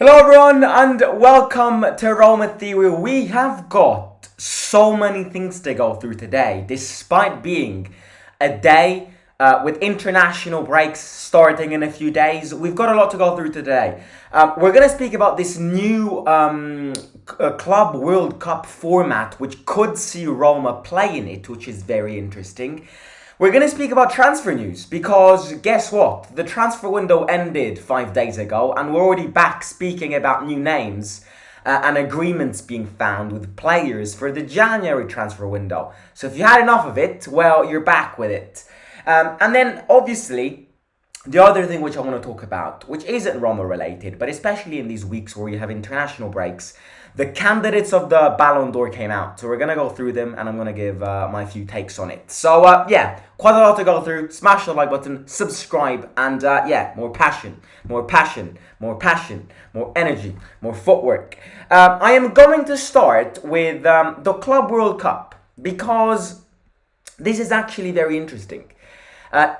Hello everyone and welcome to Roma Theory. We have got so many things to go through today, despite being a day with international breaks starting in a few days. We've got a lot to go through today. We're going to speak about this new Club World Cup format, which could see Roma play in it, which is very interesting. We're going to speak about transfer news because guess what? The transfer window ended 5 days ago and we're already back speaking about new names and agreements being found with players for the January transfer window. So if you had enough of it, well, you're back with it. And then obviously, the other thing which I want to talk about, which isn't Roma related, but especially in these weeks where you have international breaks, the candidates of the Ballon d'Or came out. So we're going to go through them and I'm going to give my few takes on it. So yeah, quite a lot to go through. Smash the like button, subscribe, and yeah, more passion, more energy, more footwork. I am going to start with the Club World Cup because this is actually very interesting.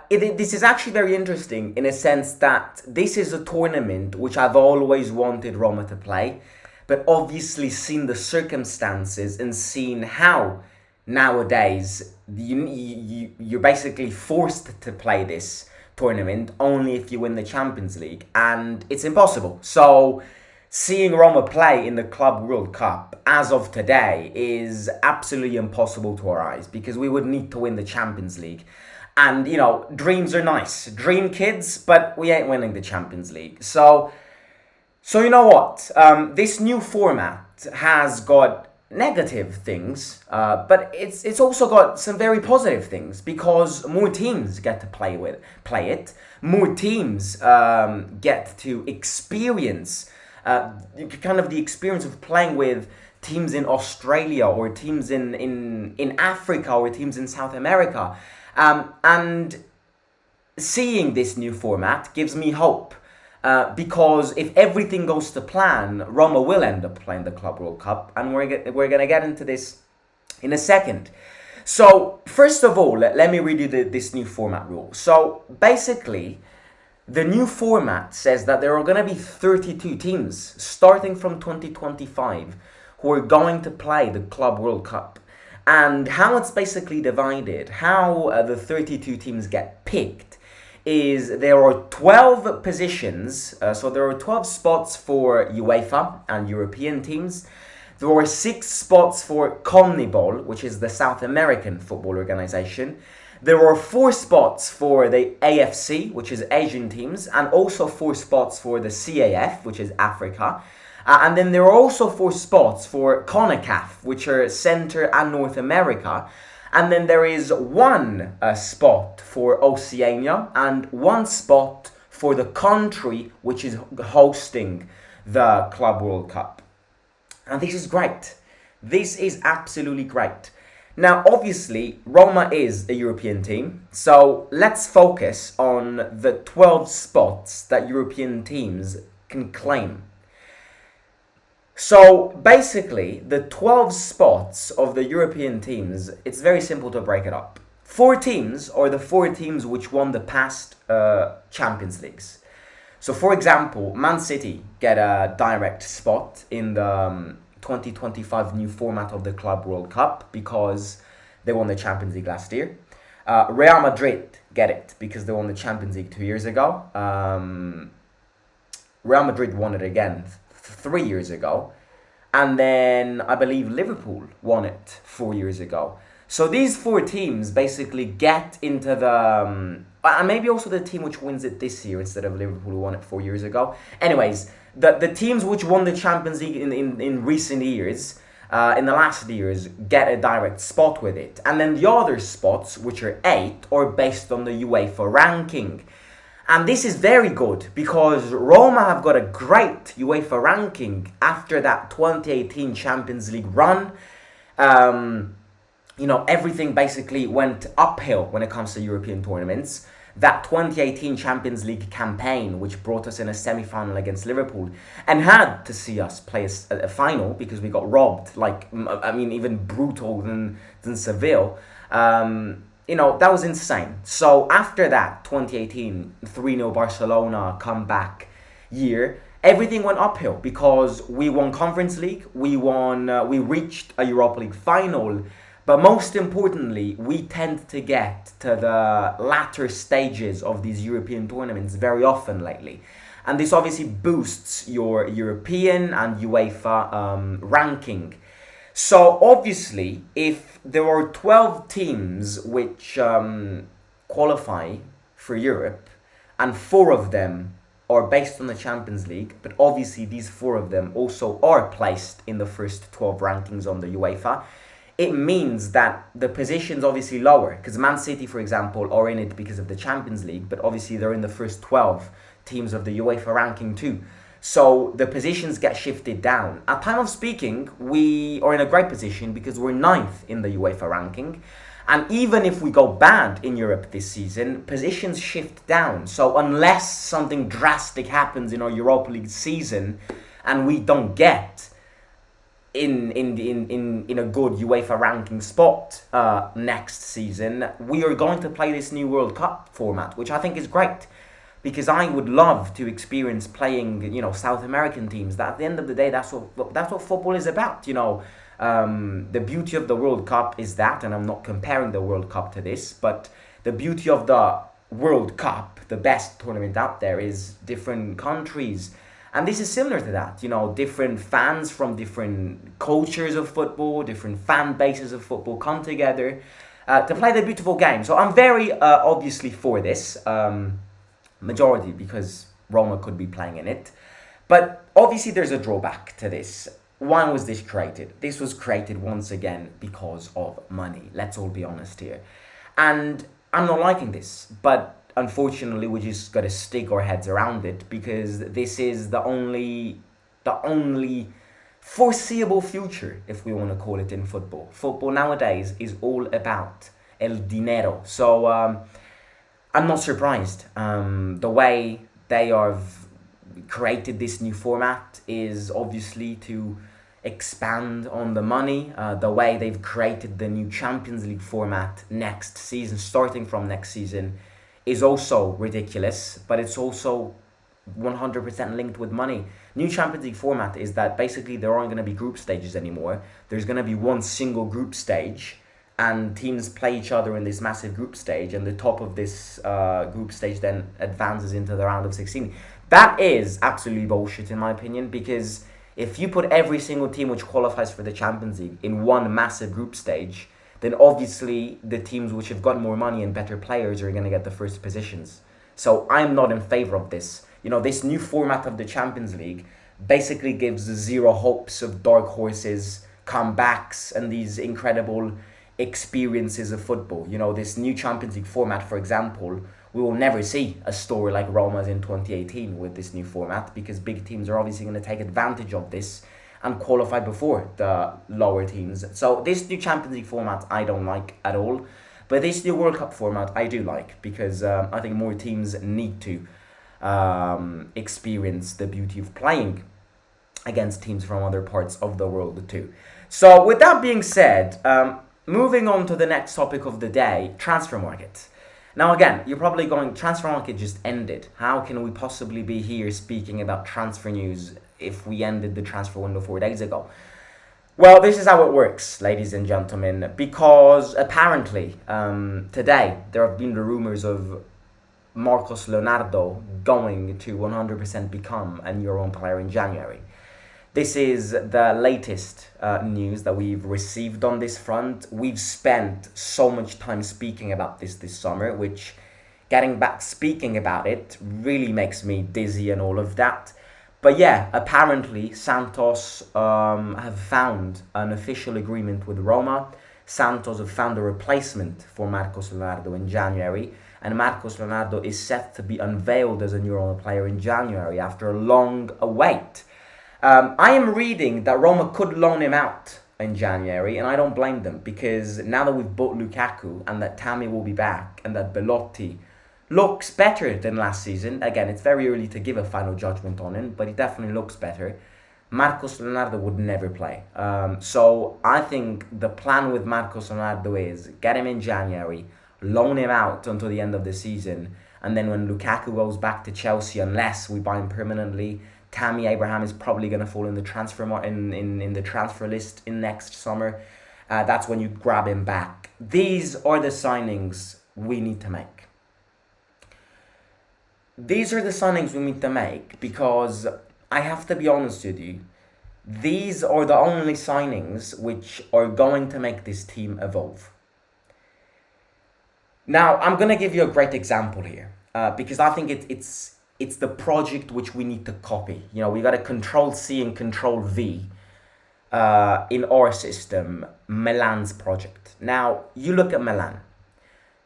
This is actually very interesting in a sense that this is a tournament which I've always wanted Roma to play, but obviously seen the circumstances and seen how nowadays you're basically forced to play this tournament only if you win the Champions League, and it's impossible. So seeing Roma play in the Club World Cup as of today is absolutely impossible to our eyes because we would need to win the Champions League. And, you know, dreams are nice. Dream kids, but we ain't winning the Champions League. So you know what? This new format has got negative things, but it's also got some very positive things because more teams get to play it. More teams get to experience kind of the experience of playing with teams in Australia or teams in Africa or teams in South America. And seeing this new format gives me hope because if everything goes to plan, Roma will end up playing the Club World Cup, and we're going to get into this in a second. So first of all, let me read you this new format rule. So basically, the new format says that there are going to be 32 teams starting from 2025 who are going to play the Club World Cup. And how it's basically divided, how the 32 teams get picked, is there are 12 positions. So there are 12 spots for UEFA and European teams. There are 6 spots for CONMEBOL, which is the South American football organization. There are 4 spots for the AFC, which is Asian teams, and also 4 spots for the CAF, which is Africa. And then there are also 4 spots for CONCACAF, which are Centre and North America. And then there is 1 spot for Oceania and 1 spot for the country which is hosting the Club World Cup. And this is great. This is absolutely great. Now, obviously, Roma is a European team. So let's focus on the 12 spots that European teams can claim. So basically, the 12 spots of the European teams, it's very simple to break it up. 4 teams are the 4 teams which won the past Champions Leagues. So for example, Man City get a direct spot in the 2025 new format of the Club World Cup because they won the Champions League last year. Real Madrid get it because they won the Champions League 2 years ago. Real Madrid won it again 3 years ago, and then I believe Liverpool won it 4 years ago. So these 4 teams basically get into the and maybe also the team which wins it this year instead of Liverpool who won it 4 years ago. Anyways, the teams which won the Champions League in recent years, in the last years, get a direct spot with it, and then the other spots, which are 8, are based on the UEFA ranking. And this is very good because Roma have got a great UEFA ranking after that 2018 Champions League run. You know, everything basically went uphill when it comes to European tournaments. That 2018 Champions League campaign, which brought us in a semi-final against Liverpool and had to see us play a final because we got robbed, like, I mean, even brutal than Seville. You know, that was insane. So after that 2018 3-0 Barcelona comeback year, everything went uphill because we won Conference League, we reached a Europa League final, but most importantly, we tend to get to the latter stages of these European tournaments very often lately. And this obviously boosts your European and UEFA ranking. So obviously, if there are 12 teams which qualify for Europe, and 4 of them are based on the Champions League, but obviously these 4 of them also are placed in the first 12 rankings on the UEFA, it means that the position's obviously lower, because Man City, for example, are in it because of the Champions League, but obviously they're in the first 12 teams of the UEFA ranking too. So the positions get shifted down. At time of speaking, we are in a great position because we're 9th in the UEFA ranking. And even if we go bad in Europe this season, positions shift down. So unless something drastic happens in our Europa League season and we don't get in a good UEFA ranking spot next season, we are going to play this new World Cup format, which I think is great. Because I would love to experience playing, South American teams. That at the end of the day, that's what football is about. The beauty of the World Cup is that, and I'm not comparing the World Cup to this, but the beauty of the World Cup, the best tournament out there, is different countries. And this is similar to that, different fans from different cultures of football, different fan bases of football come together to play the beautiful game. So I'm very obviously for this. Majority because Roma could be playing in it. But obviously there's a drawback to this. Why was this created? This was created once again because of money. Let's all be honest here. And I'm not liking this, but unfortunately we just got to stick our heads around it because this is the only foreseeable future, if we want to call it, in football. Football nowadays is all about el dinero. So I'm not surprised. The way they have created this new format is obviously to expand on the money. The way they've created the new Champions League format next season, starting from next season, is also ridiculous, but it's also 100% linked with money. New Champions League format is that basically there aren't going to be group stages anymore. There's going to be one single group stage, and teams play each other in this massive group stage, and the top of this group stage then advances into the round of 16. That is absolutely bullshit in my opinion, because if you put every single team which qualifies for the Champions League in one massive group stage, then obviously the teams which have got more money and better players are going to get the first positions. So I'm not in favor of this. This new format of the Champions League basically gives zero hopes of dark horses, comebacks, and these incredible experiences of football. This new Champions League format, for example, we will never see a story like Roma's in 2018 with this new format, because big teams are obviously going to take advantage of this and qualify before the lower teams. So this new Champions League format I don't like at all, but this new World Cup format I do like, because I think more teams need to experience the beauty of playing against teams from other parts of the world too. So with that being said, moving on to the next topic of the day, transfer market. Now again, you're probably going, transfer market just ended. How can we possibly be here speaking about transfer news if we ended the transfer window 4 days ago? Well, this is how it works, ladies and gentlemen, because apparently today there have been the rumors of Marcos Leonardo going to 100% become a Euro player in January. This is the latest news that we've received on this front. We've spent so much time speaking about this summer, which, getting back speaking about it, really makes me dizzy and all of that. But yeah, apparently Santos have found an official agreement with Roma. Santos have found a replacement for Marcos Leonardo in January, and Marcos Leonardo is set to be unveiled as a Euro player in January after a long wait. I am reading that Roma could loan him out in January, and I don't blame them, because now that we've bought Lukaku and that Tammy will be back and that Belotti looks better than last season, again, it's very early to give a final judgment on him, but he definitely looks better, Marcos Leonardo would never play. So I think the plan with Marcos Leonardo is get him in January, loan him out until the end of the season, and then when Lukaku goes back to Chelsea, unless we buy him permanently, Tammy Abraham is probably going to fall in the in the transfer list in next summer. That's when you grab him back. These are the signings we need to make. These are the signings we need to make because I have to be honest with you. These are the only signings which are going to make this team evolve. Now, I'm going to give you a great example here because I think it's the project which we need to copy. You know, we got a Control C and Control V in our system, Milan's project. Now, you look at Milan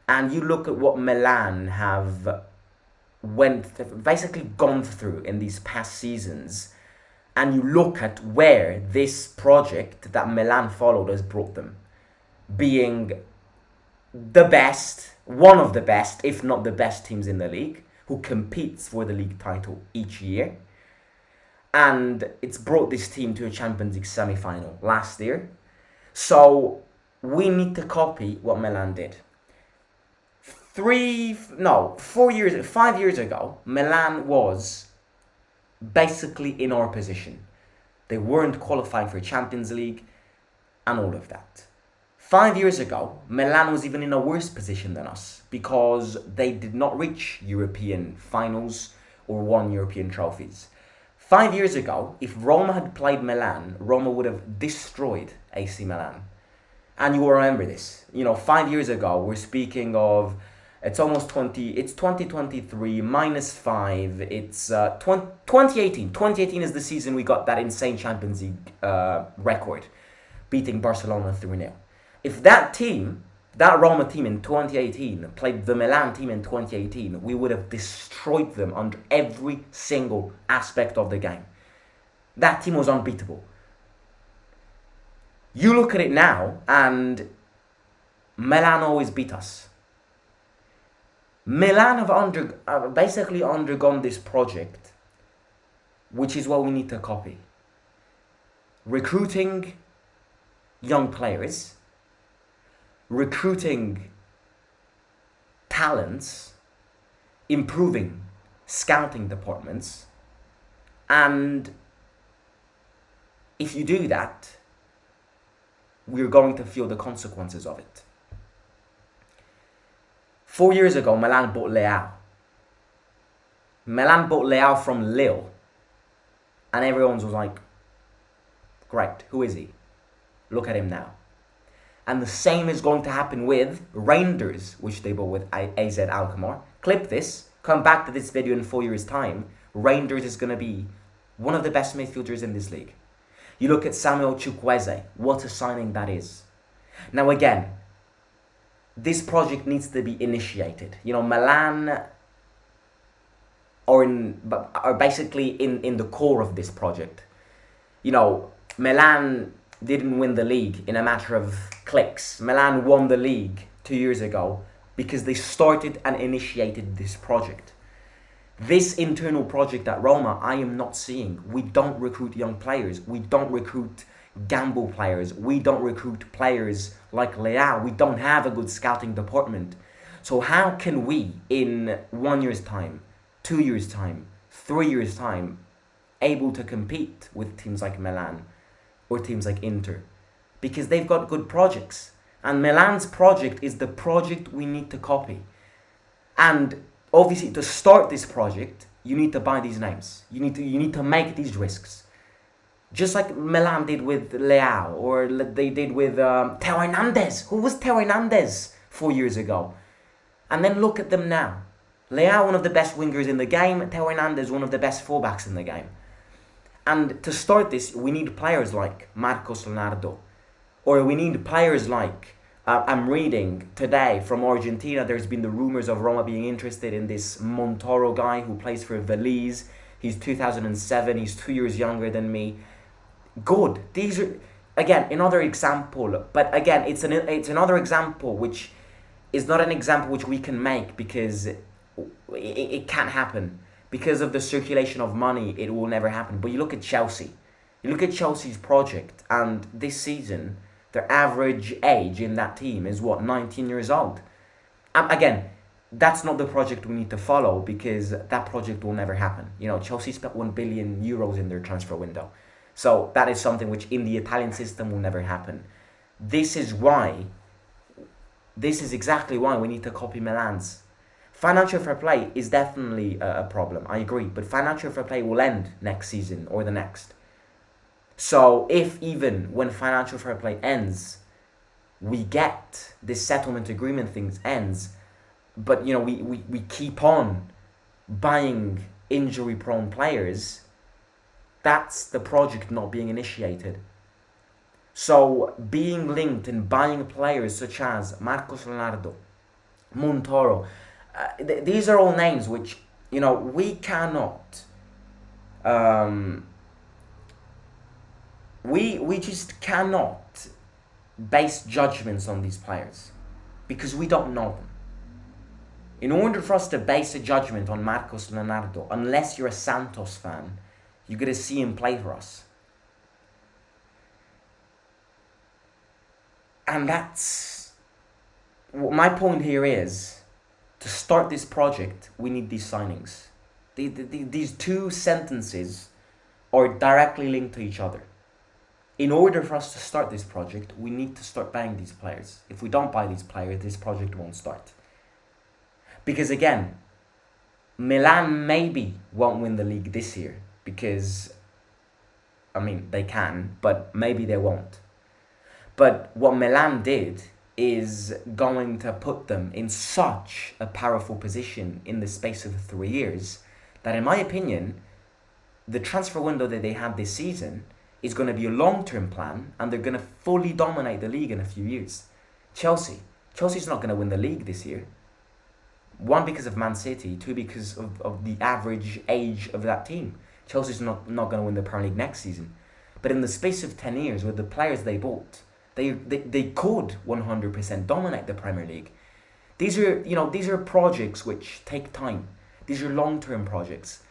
and you look at what Milan have basically gone through in these past seasons, and you look at where this project that Milan followed has brought them, being the best, one of the best, if not the best teams in the league, who competes for the league title each year. And it's brought this team to a Champions League semi-final last year. So we need to copy what Milan did. 5 years ago, Milan was basically in our position. They weren't qualifying for Champions League and all of that. 5 years ago, Milan was even in a worse position than us because they did not reach European finals or won European trophies. 5 years ago, if Roma had played Milan, Roma would have destroyed AC Milan. And you will remember this. 5 years ago, we're speaking of, it's 2023, -5, it's 2018. 2018 is the season we got that insane Champions League record, beating Barcelona 3-0. If that Roma team in 2018 played the Milan team in 2018, we would have destroyed them under every single aspect of the game. That team was unbeatable. You look at it now, and Milan always beat us. Milan have basically undergone this project, which is what we need to copy. Recruiting young players, recruiting talents, improving scouting departments, and if you do that, we're going to feel the consequences of it. 4 years ago, Milan bought Leao. Milan bought Leao from Lille, and everyone was like, great, who is he? Look at him now. And the same is going to happen with Rangers, which they bought with AZ Alkmaar. Clip this, come back to this video in 4 years' time. Rangers is going to be one of the best midfielders in this league. You look at Samuel Chukwueze, what a signing that is. Now again, this project needs to be initiated. Milan are basically in the core of this project. Milan didn't win the league in a matter of clicks. Milan won the league 2 years ago because they started and initiated this project. This internal project at Roma, I am not seeing. We don't recruit young players. We don't recruit gamble players. We don't recruit players like Leao. We don't have a good scouting department. So how can we, in 1 year's time, 2 years' time, 3 years' time, able to compete with teams like Milan or teams like Inter? Because they've got good projects. And Milan's project is the project we need to copy. And obviously, to start this project, you need to buy these names. You need to make these risks. Just like Milan did with Leao, or they did with Theo Hernandez. Who was Theo Hernandez 4 years ago? And then look at them now. Leao, one of the best wingers in the game. Theo Hernandez, one of the best fullbacks in the game. And to start this, we need players like Marcos Leonardo. Or we need players like, I'm reading today from Argentina, there's been the rumors of Roma being interested in this Montoro guy who plays for Veliz. He's 2007, he's 2 years younger than me. Good. These are, again, another example. But again, it's another example which is not an example which we can make because it can't happen. Because of the circulation of money, it will never happen. But you look at Chelsea. You look at Chelsea's project, and this season, their average age in that team is 19 years old. Again, that's not the project we need to follow, because that project will never happen. You know, Chelsea spent 1 billion euros in their transfer window. So that is something which in the Italian system will never happen. This is exactly why we need to copy Milan's. Financial fair play is definitely a problem, I agree, but financial fair play will end next season or the next. So if even when financial fair play ends, we get this settlement agreement things ends, but you know we keep on buying injury prone players, that's the project not being initiated. So being linked and buying players such as Marcos Leonardo, Montoro, these are all names which, you know, we cannot we just cannot base judgments on these players because we don't know them. In order for us to base a judgment on Marcos Leonardo, unless you're a Santos fan, you got to see him play for us. And that's my point here is, to start this project, we need these signings. These two sentences are directly linked to each other. In order for us to start this project, we need to start buying these players. If we don't buy these players, this project won't start. Because again, Milan maybe won't win the league this year because, I mean, they can, but maybe they won't. But what Milan did is going to put them in such a powerful position in the space of 3 years that, in my opinion, the transfer window that they had this season is going to be a long-term plan, and they're going to fully dominate the league in a few years. Chelsea's not going to win the league this year. One, because of Man City. Two, because of the average age of that team. Chelsea's not going to win the Premier League next season. But in the space of 10 years, with the players they bought, they could 100% dominate the Premier League. These are projects which take time. These are long-term projects.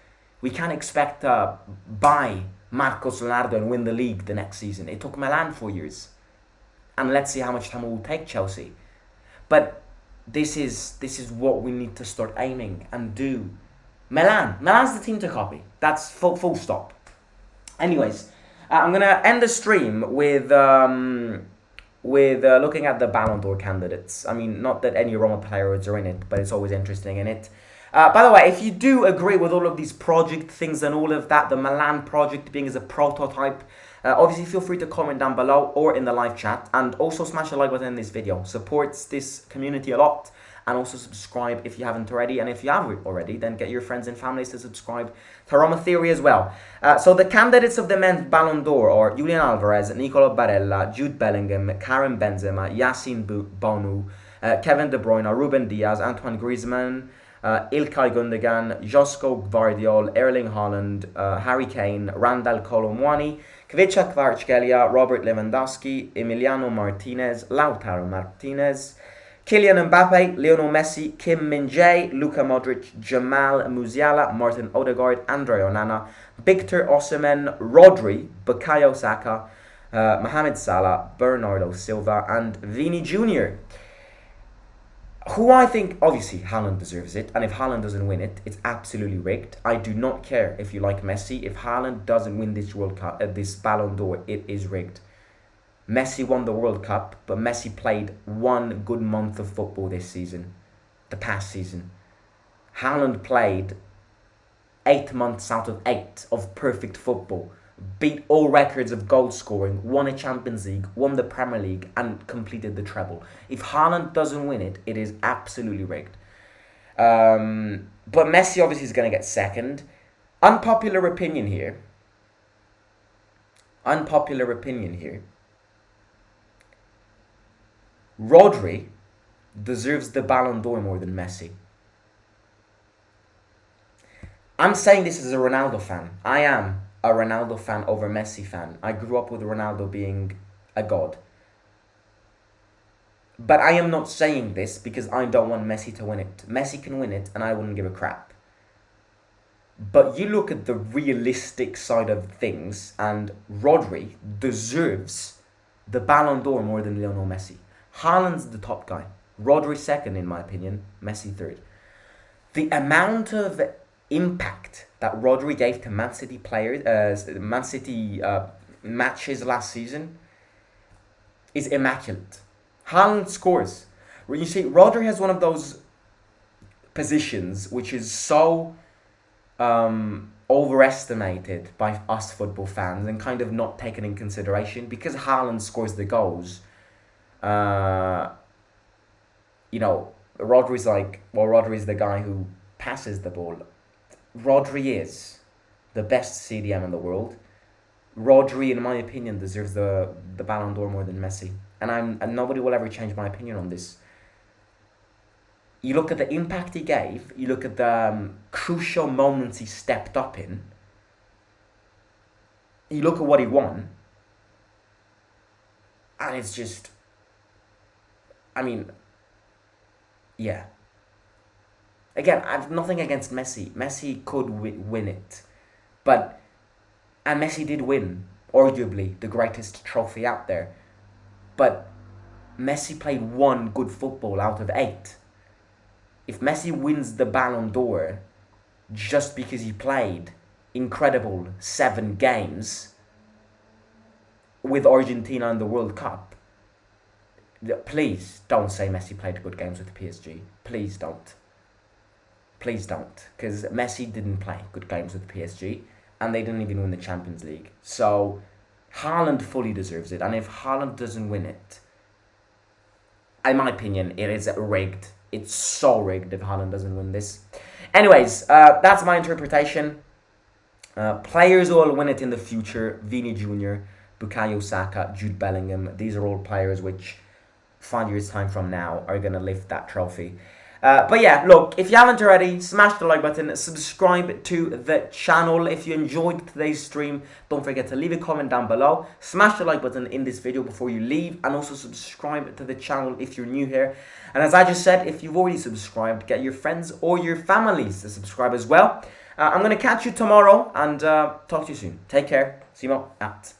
We can't expect to buy Marcos Leonardo and win the league the next season. It took Milan 4 years. And let's see how much time it will take Chelsea. But this is what we need to start aiming and do. Milan's the team to copy. That's full stop. Anyways, I'm going to end the stream with looking at the Ballon d'Or candidates. I mean, not that any Roma players are in it, but it's always interesting in it. By the way, if you do agree with all of these project things and all of that, the Milan project being as a prototype, obviously feel free to comment down below or in the live chat, and also smash the like button in this video. Supports this community a lot. And also subscribe if you haven't already, and if you have already, then get your friends and families to subscribe to Roma Theory as well. So the candidates of the men's Ballon d'Or are Julian Alvarez, Nicolo Barella, Jude Bellingham, Karim Benzema, Yassine Bonu, Kevin De Bruyne, Ruben Diaz, Antoine Griezmann, Ilkay Gundogan, Josko Gvardiol, Erling Haaland, Harry Kane, Randal Kolo Muani, Kvicha Kvaratskhelia, Robert Lewandowski, Emiliano Martinez, Lautaro Martinez, Kylian Mbappe, Lionel Messi, Kim Min-jae, Luka Modric, Jamal Musiala, Martin Odegaard, Andre Onana, Victor Osimhen, Rodri, Bukayo Saka, Mohamed Salah, Bernardo Silva, and Vini Jr. Who I think, obviously, Haaland deserves it, and if Haaland doesn't win it, it's absolutely rigged. I do not care if you like Messi. If Haaland doesn't win this World Cup, this Ballon d'Or, it is rigged. Messi won the World Cup, but Messi played 1 good month of football this season, the past season. Haaland played 8 months out of 8 of perfect football, beat all records of goal scoring, won a Champions League, won the Premier League, and completed the treble. If Haaland doesn't win it, it is absolutely rigged. But Messi obviously is going to get second. Unpopular opinion here. Rodri deserves the Ballon d'Or more than Messi. I'm saying this as a Ronaldo fan. I am a Ronaldo fan over Messi fan. I grew up with Ronaldo being a god. But I am not saying this because I don't want Messi to win it. Messi can win it and I wouldn't give a crap. But you look at the realistic side of things and Rodri deserves the Ballon d'Or more than Lionel Messi. Haaland's the top guy. Rodri second in my opinion. Messi third. the amount of impact that Rodri gave to Man City players, Man City matches last season is immaculate. Haaland scores. You see, Rodri has one of those positions which is so overestimated by us football fans and kind of not taken in consideration because Haaland scores the goals. Rodri's the guy who passes the ball. Rodri is the best CDM in the world. Rodri, in my opinion, deserves the Ballon d'Or more than Messi. And nobody will ever change my opinion on this. You look at the impact he gave, you look at the crucial moments he stepped up in, you look at what he won, and it's just, yeah. Again, I have nothing against Messi. Messi could win it. And Messi did win, arguably, the greatest trophy out there. But Messi played one good football out of 8. If Messi wins the Ballon d'Or just because he played incredible 7 games with Argentina in the World Cup, please don't say Messi played good games with PSG. Please don't. Please don't. Because Messi didn't play good games with PSG and they didn't even win the Champions League. So Haaland fully deserves it. And if Haaland doesn't win it, in my opinion, it is rigged. It's so rigged if Haaland doesn't win this. Anyways, that's my interpretation. Players who will win it in the future: Vini Jr., Bukayo Saka, Jude Bellingham. These are all players which 5 years' time from now are going to lift that trophy. But yeah, look, if you haven't already, smash the like button, subscribe to the channel. If you enjoyed today's stream, don't forget to leave a comment down below. Smash the like button in this video before you leave, and also subscribe to the channel if you're new here. And as I just said, if you've already subscribed, get your friends or your families to subscribe as well. I'm going to catch you tomorrow, and talk to you soon. Take care. Simo out.